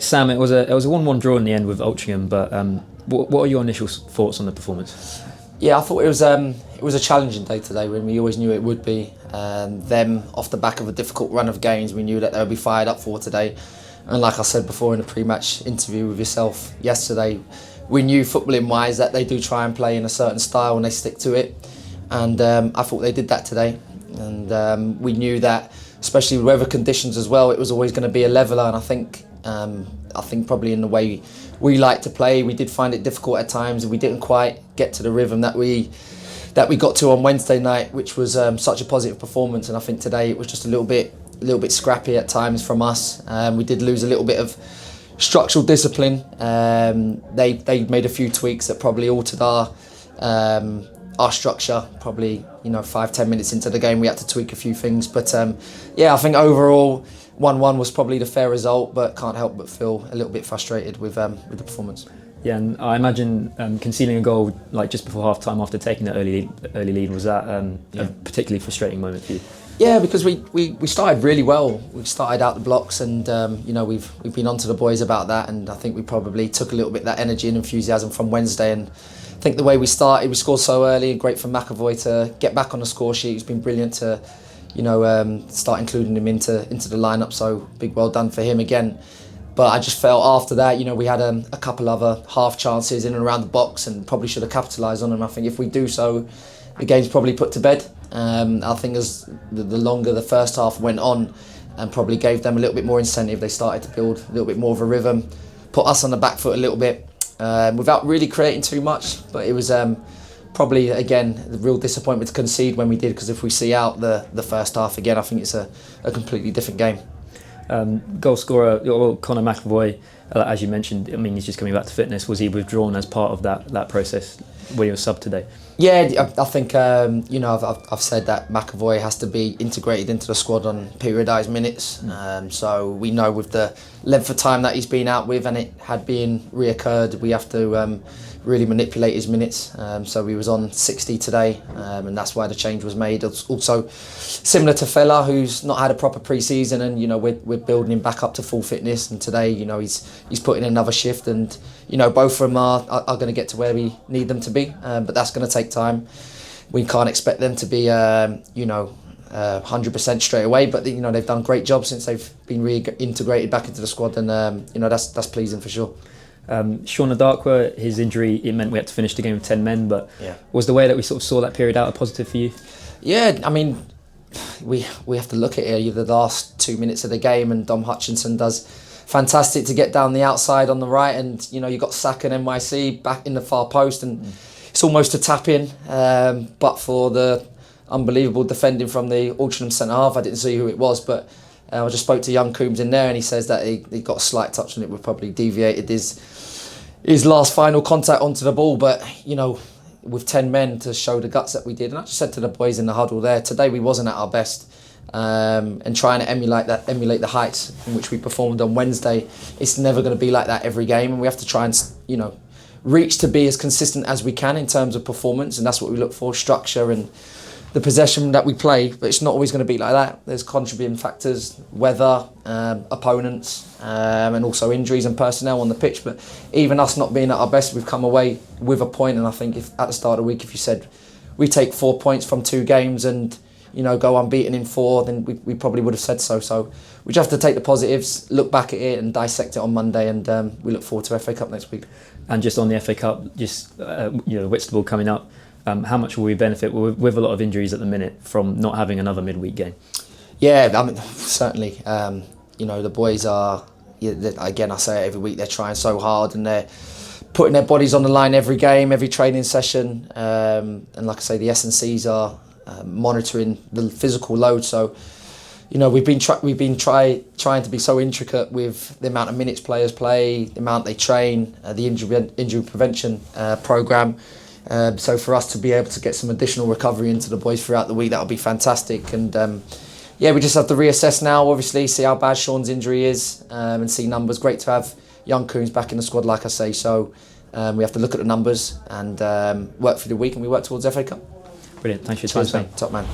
Sam, it was a 1-1 draw in the end with Altrincham, but what are your initial thoughts on the performance? Yeah, I thought it was a challenging day today. When we always knew it would be. Them off the back of a difficult run of games, we knew that they would be fired up for today. And like I said before in the pre-match interview with yourself yesterday, we knew footballing wise that they do try and play in a certain style and they stick to it. And I thought they did that today. And we knew that, especially with weather conditions as well, it was always going to be a leveller. And I think probably in the way we like to play, we did find it difficult at times, and we didn't quite get to the rhythm that we got to on Wednesday night, which was such a positive performance. And I think today it was just a little bit scrappy at times from us. We did lose a little bit of structural discipline. They made a few tweaks that probably altered our structure. Probably 5-10 minutes into the game we had to tweak a few things. But I think overall 1-1 was probably the fair result, but can't help but feel a little bit frustrated with the performance. Yeah, and I imagine conceding a goal like just before half time after taking the early lead, was that a particularly frustrating moment for you? Yeah, because we started really well. We started out the blocks, and we've been on to the boys about that, and I think we probably took a little bit of that energy and enthusiasm from Wednesday. And I think the way we started, we scored so early, and great for McAvoy to get back on the score sheet. It's been brilliant to start including him into the lineup. So big well done for him again. But I just felt after that, we had a couple other half chances in and around the box, and probably should have capitalised on them. I think if we do so, the game's probably put to bed. I think as the longer the first half went on, and probably gave them a little bit more incentive, they started to build a little bit more of a rhythm, put us on the back foot a little bit, without really creating too much. But it was probably, again, the real disappointment to concede when we did, because if we see out the first half again, I think it's a completely different game. Goal scorer, Conor McAvoy, as you mentioned, he's just coming back to fitness. Was he withdrawn as part of that process when he was subbed today? Yeah, I think I've said that McAvoy has to be integrated into the squad on periodised minutes. So we know with the length of time that he's been out with, and it had been reoccurred, we have to really manipulate his minutes. So he was on 60 today, and that's why the change was made. It's also similar to Fella, who's not had a proper pre-season, and we're building him back up to full fitness. And today, he's put in another shift, and both of them are going to get to where we need them to be. But that's going to take time. We can't expect them to be 100% straight away, but they've done a great job since they've been reintegrated back into the squad, and that's pleasing for sure. Sean Adarkwa, his injury, it meant we had to finish the game with 10 men, but was the way that we sort of saw that period out a positive for you? Yeah, we have to look at it. The last 2 minutes of the game, and Dom Hutchinson does fantastic to get down the outside on the right, and you've got Saka and NYC back in the far post, and it's almost a tap in, but for the unbelievable defending from the Altrincham centre half. I didn't see who it was, but I just spoke to young Coombs in there, and he says that he got a slight touch on it. We've probably deviated his last final contact onto the ball, but with 10 men to show the guts that we did. And I just said to the boys in the huddle there, today we wasn't at our best, and trying to emulate the heights in which we performed on Wednesday. It's never going to be like that every game, and we have to try and reach to be as consistent as we can in terms of performance, and that's what we look for, structure and the possession that we play. But it's not always going to be like that. There's contributing factors, weather, opponents, and also injuries and personnel on the pitch. But even us not being at our best, we've come away with a point. And I think if at the start of the week, if you said we take 4 points from 2 games and go unbeaten in 4, then we probably would have said so. So we just have to take the positives, look back at it and dissect it on Monday, and we look forward to FA Cup next week. And just on the FA Cup, Whitstable coming up, how much will we benefit with a lot of injuries at the minute from not having another midweek game? Yeah, certainly. The boys are, again, I say it every week, they're trying so hard, and they're putting their bodies on the line every game, every training session. And like I say, the S&Cs are monitoring the physical load. So, we've been trying to be so intricate with the amount of minutes players play, the amount they train, the injury prevention programme. So for us to be able to get some additional recovery into the boys throughout the week, that would be fantastic. And we just have to reassess now, obviously, see how bad Sean's injury is, and see numbers. Great to have young Coombs back in the squad, like I say. So we have to look at the numbers and work through the week, and we work towards FA Cup. Brilliant. Thanks for your time, Cheers, mate. Top man.